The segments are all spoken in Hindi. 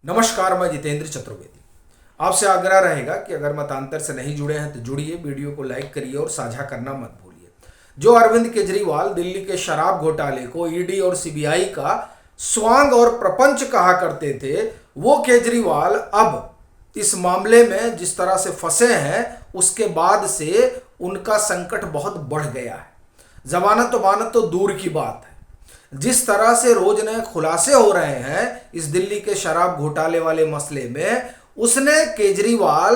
नमस्कार, मैं जितेंद्र चतुर्वेदी। आपसे आग्रह रहेगा कि अगर मतांतर से नहीं जुड़े हैं तो जुड़िए, वीडियो को लाइक करिए और साझा करना मत भूलिए। जो अरविंद केजरीवाल दिल्ली के शराब घोटाले को ईडी और सीबीआई का स्वांग और प्रपंच कहा करते थे, वो केजरीवाल अब इस मामले में जिस तरह से फंसे हैं, उसके बाद से उनका संकट बहुत बढ़ गया है। जमानत वमानत तो दूर की बात है। जिस तरह से रोज नए खुलासे हो रहे हैं इस दिल्ली के शराब घोटाले वाले मसले में, उसने केजरीवाल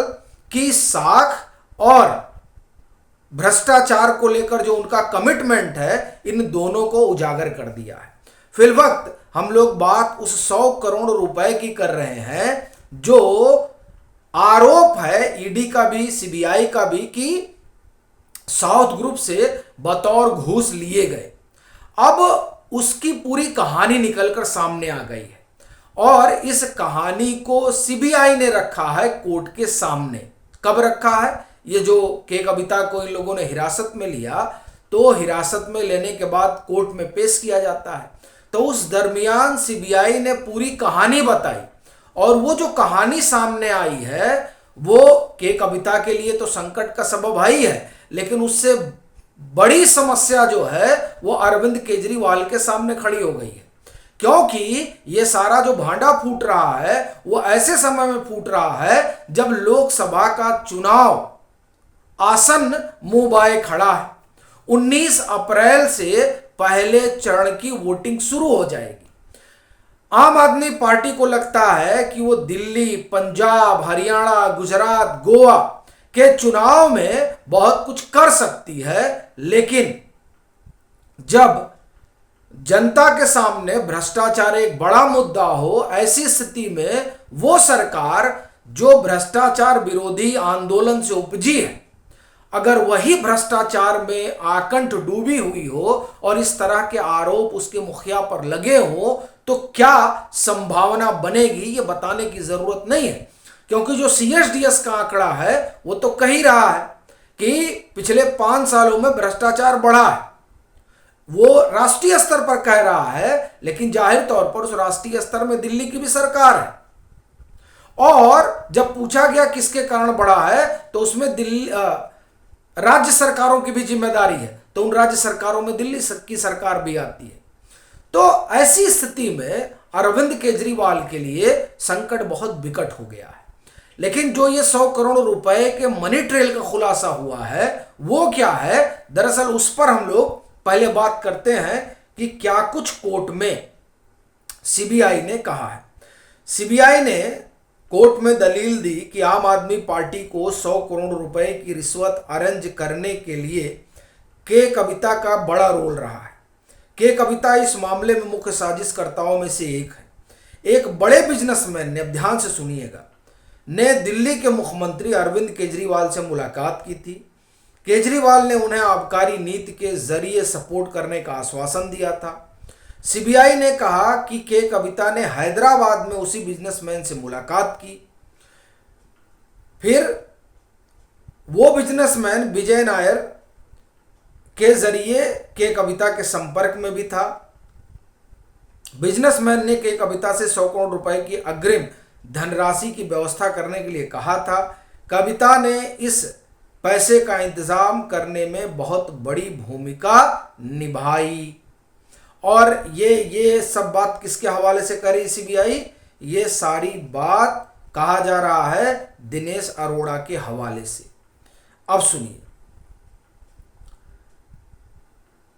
की साख और भ्रष्टाचार को लेकर जो उनका कमिटमेंट है, इन दोनों को उजागर कर दिया है। फिलवक्त हम लोग बात उस 100 करोड़ रुपए की कर रहे हैं जो आरोप है ईडी का भी सीबीआई का भी कि साउथ ग्रुप से बतौर घूस लिए गए। अब उसकी पूरी कहानी निकलकर सामने आ गई है और इस कहानी को सीबीआई ने रखा है कोर्ट के सामने। कब रखा है? ये जो के कविता को इन लोगों ने हिरासत में लिया, तो हिरासत में लेने के बाद कोर्ट में पेश किया जाता है। तो उस दरमियान सीबीआई ने पूरी कहानी बताई और वो जो कहानी सामने आई है वो के कविता के लिए तो संकट का सबब ही है, लेकिन उससे बड़ी समस्या जो है वो अरविंद केजरीवाल के सामने खड़ी हो गई है। क्योंकि ये सारा जो भांडा फूट रहा है वो ऐसे समय में फूट रहा है जब लोकसभा का चुनाव आसन्न मुंह बाए खड़ा है। 19 अप्रैल से पहले चरण की वोटिंग शुरू हो जाएगी। आम आदमी पार्टी को लगता है कि वो दिल्ली, पंजाब, हरियाणा, गुजरात, गोवा के चुनाव में बहुत कुछ कर सकती है, लेकिन जब जनता के सामने भ्रष्टाचार एक बड़ा मुद्दा हो, ऐसी स्थिति में वो सरकार जो भ्रष्टाचार विरोधी आंदोलन से उपजी है, अगर वही भ्रष्टाचार में आकंठ डूबी हुई हो और इस तरह के आरोप उसके मुखिया पर लगे हो, तो क्या संभावना बनेगी ये बताने की जरूरत नहीं है। क्योंकि जो सीएसडीएस का आंकड़ा है वो तो कह ही रहा है कि पिछले 5 सालों में भ्रष्टाचार बढ़ा है। वो राष्ट्रीय स्तर पर कह रहा है, लेकिन जाहिर तौर पर उस राष्ट्रीय स्तर में दिल्ली की भी सरकार है। और जब पूछा गया किसके कारण बढ़ा है, तो उसमें दिल्ली राज्य सरकारों की भी जिम्मेदारी है, तो उन राज्य सरकारों में दिल्ली की सरकार भी आती है। तो ऐसी स्थिति में अरविंद केजरीवाल के लिए संकट बहुत विकट हो गया है। लेकिन जो ये 100 करोड़ रुपए के मनी ट्रेल का खुलासा हुआ है वो क्या है, दरअसल उस पर हम लोग पहले बात करते हैं कि क्या कुछ कोर्ट में सीबीआई ने कहा है। सीबीआई ने कोर्ट में दलील दी कि आम आदमी पार्टी को 100 करोड़ रुपए की रिश्वत अरेंज करने के लिए के कविता का बड़ा रोल रहा है। के कविता इस मामले में मुख्य साजिशकर्ताओं में से एक है। एक बड़े बिजनेसमैन ने, अब ध्यान से सुनिएगा, ने दिल्ली के मुख्यमंत्री अरविंद केजरीवाल से मुलाकात की थी। केजरीवाल ने उन्हें आबकारी नीति के जरिए सपोर्ट करने का आश्वासन दिया था। सीबीआई ने कहा कि के कविता ने हैदराबाद में उसी बिजनेसमैन से मुलाकात की। फिर वो बिजनेसमैन विजय नायर के जरिए के कविता के संपर्क में भी था। बिजनेसमैन ने के कविता से 100 करोड़ रुपए की अग्रिम धनराशि की व्यवस्था करने के लिए कहा था। कविता ने इस पैसे का इंतजाम करने में बहुत बड़ी भूमिका निभाई। और ये सब बात किसके हवाले से करी सीबीआई? ये सारी बात कहा जा रहा है दिनेश अरोड़ा के हवाले से। अब सुनिए,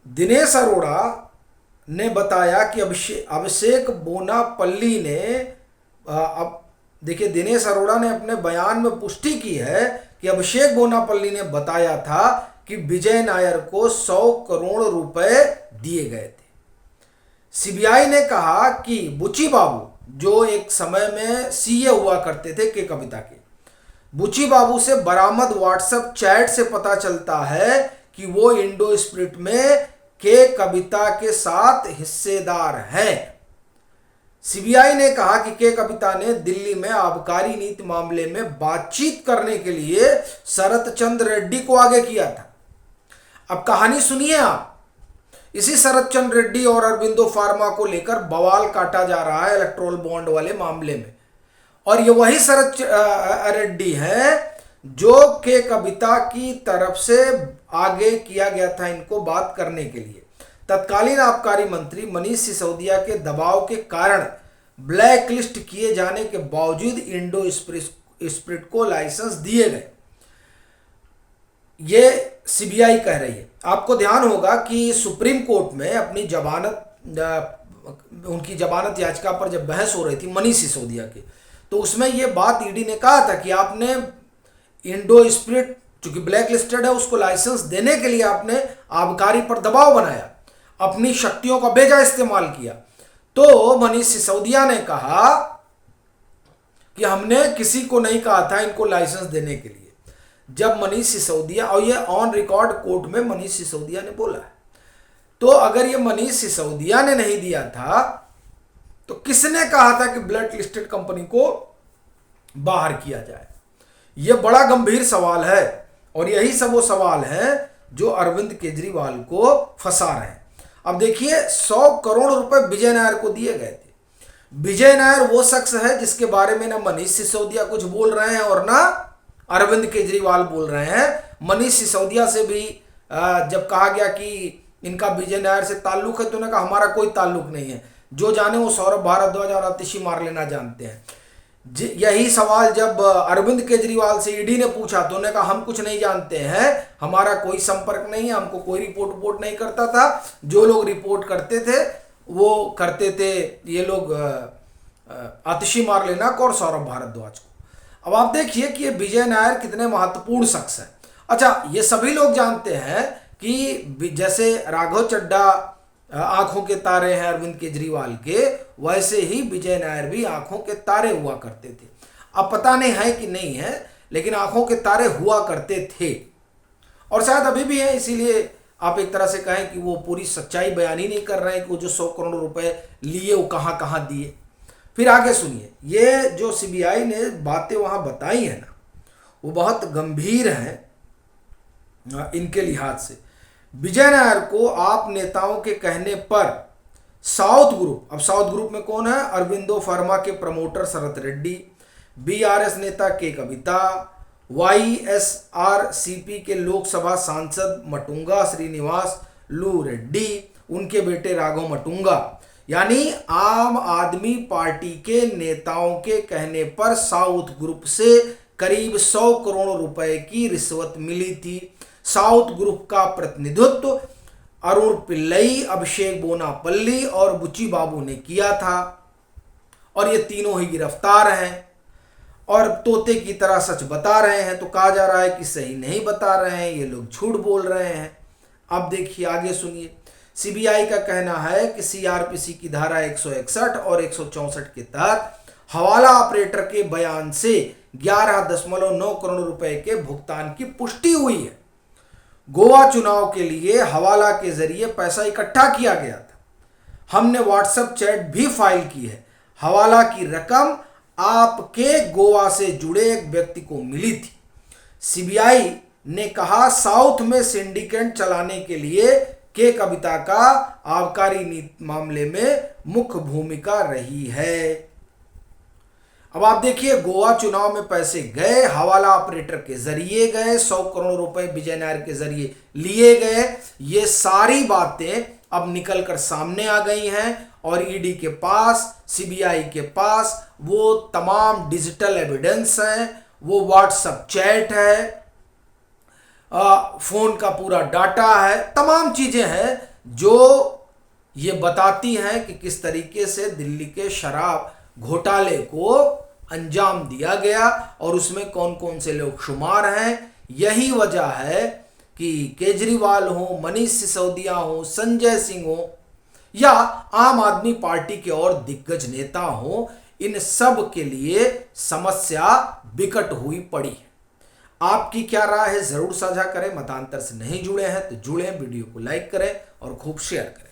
दिनेश अरोड़ा ने बताया कि अभिषेक बोनापल्ली ने, अब देखिए, दिनेश अरोड़ा ने अपने बयान में पुष्टि की है कि अभिषेक बोनापल्ली ने बताया था कि विजय नायर को 100 करोड़ रुपए दिए गए थे। सीबीआई ने कहा कि बुची बाबू, जो एक समय में सीए हुआ करते थे के कविता के, बुची बाबू से बरामद व्हाट्सएप चैट से पता चलता है कि वो इंडो स्प्रिट में के कविता के साथ हिस्सेदार हैं। सीबीआई ने कहा कि के कविता ने दिल्ली में आबकारी नीति मामले में बातचीत करने के लिए शरत चंद्र रेड्डी को आगे किया था। अब कहानी सुनिए आप। इसी शरत चंद्र रेड्डी और अरबिंदो फार्मा को लेकर बवाल काटा जा रहा है इलेक्ट्रोल बॉन्ड वाले मामले में। और ये वही शरद रेड्डी है जो के कविता की तरफ से आगे किया गया था इनको बात करने के लिए। तत्कालीन आबकारी मंत्री मनीष सिसोदिया के दबाव के कारण ब्लैक लिस्ट किए जाने के बावजूद इंडो स्प्रिट को लाइसेंस दिए गए, ये सीबीआई कह रही है। आपको ध्यान होगा कि सुप्रीम कोर्ट में अपनी उनकी जमानत याचिका पर जब बहस हो रही थी मनीष सिसोदिया की, तो उसमें यह बात ईडी ने कहा था कि आपने इंडो स्प्रिट चूंकि ब्लैक लिस्टेड है उसको लाइसेंस देने के लिए आपने आबकारी पर दबाव बनाया, अपनी शक्तियों का बेजा इस्तेमाल किया। तो मनीष सिसोदिया ने कहा कि हमने किसी को नहीं कहा था इनको लाइसेंस देने के लिए। जब मनीष सिसोदिया, और ये ऑन रिकॉर्ड कोर्ट में मनीष सिसोदिया ने बोला है, तो अगर ये मनीष सिसोदिया ने नहीं दिया था तो किसने कहा था कि ब्लैक लिस्टेड कंपनी को बाहर किया जाए? यह बड़ा गंभीर सवाल है और यही सब वो सवाल हैं जो अरविंद केजरीवाल को फंसा रहे हैं। अब देखिए 100 करोड़ रुपए विजय नायर को दिए गए थे। विजय नायर वो शख्स है जिसके बारे में ना मनीष सिसोदिया कुछ बोल रहे हैं और ना अरविंद केजरीवाल बोल रहे हैं। मनीष सिसोदिया से भी जब कहा गया कि इनका विजय नायर से ताल्लुक है तो उन्होंने कहा हमारा कोई ताल्लुक नहीं है, जो जाने वो सौरभ भारद्वाज और आतिशी मारलेना जानते हैं। यही सवाल जब अरविंद केजरीवाल से ईडी ने पूछा तो उन्होंने कहा हम कुछ नहीं जानते हैं, हमारा कोई संपर्क नहीं है, हमको कोई रिपोर्ट नहीं करता था, जो लोग रिपोर्ट करते थे वो करते थे ये लोग आतिशी मारलेना और सौरभ भारद्वाज को। अब आप देखिए कि ये विजय नायर कितने महत्वपूर्ण शख्स हैं। अच्छा, ये सभी लोग जानते हैं कि जैसे राघव चड्ढा आंखों के तारे हैं अरविंद केजरीवाल के, वैसे ही विजय नायर भी आंखों के तारे हुआ करते थे। अब पता नहीं है कि नहीं है, लेकिन आंखों के तारे हुआ करते थे और शायद अभी भी है। इसीलिए आप एक तरह से कहें कि वो पूरी सच्चाई बयान ही नहीं कर रहे हैं कि वो जो 100 करोड़ रुपए लिए वो कहाँ कहाँ दिए। फिर आगे सुनिए, ये जो सीबीआई ने बातें वहां बताई है ना, वो बहुत गंभीर हैं इनके लिहाज से। विजय नायर को आप नेताओं के कहने पर साउथ ग्रुप, अब साउथ ग्रुप में कौन है? अरविंदो फार्मा के प्रमोटर शरद रेड्डी, बीआरएस नेता के कविता, वाईएसआरसीपी के लोकसभा सांसद मटुंगा श्रीनिवास लू रेड्डी, उनके बेटे राघव मटुंगा, यानी आम आदमी पार्टी के नेताओं के कहने पर साउथ ग्रुप से करीब 100 करोड़ रुपए की रिश्वत मिली थी। साउथ ग्रुप का प्रतिनिधित्व अरुण पिल्लई, अभिषेक बोनापल्ली और बुच्ची बाबू ने किया था और ये तीनों ही गिरफ्तार हैं और तोते की तरह सच बता रहे हैं। तो कहा जा रहा है कि सही नहीं बता रहे हैं, ये लोग झूठ बोल रहे हैं। अब देखिए आगे सुनिए, सीबीआई का कहना है कि सीआरपीसी की धारा 161 और 164 के तहत हवाला ऑपरेटर के बयान से 11.9 करोड़ रुपए के भुगतान की पुष्टि हुई है। गोवा चुनाव के लिए हवाला के जरिए पैसा इकट्ठा किया गया था। हमने व्हाट्सएप चैट भी फाइल की है। हवाला की रकम आपके गोवा से जुड़े एक व्यक्ति को मिली थी। सीबीआई ने कहा साउथ में सिंडिकेट चलाने के लिए के कविता का आबकारी नीति मामले में मुख्य भूमिका रही है। अब आप देखिए, गोवा चुनाव में पैसे गए, हवाला ऑपरेटर के जरिए गए, 100 करोड़ रुपए विजय नायर के जरिए लिए गए। ये सारी बातें अब निकल कर सामने आ गई हैं और ईडी के पास, सीबीआई के पास वो तमाम डिजिटल एविडेंस हैं, वो व्हाट्सएप चैट है, फोन का पूरा डाटा है, तमाम चीजें हैं जो ये बताती हैं कि किस तरीके से दिल्ली के शराब घोटाले को अंजाम दिया गया और उसमें कौन कौन से लोग शुमार हैं। यही वजह है कि केजरीवाल हो, मनीष सिसोदिया हो, संजय सिंह हो या आम आदमी पार्टी के और दिग्गज नेता हो, इन सब के लिए समस्या विकट हुई पड़ी है। आपकी क्या राय है जरूर साझा करें। मतांतर से नहीं जुड़े हैं तो जुड़ें, वीडियो को लाइक करें और खूब शेयर करें।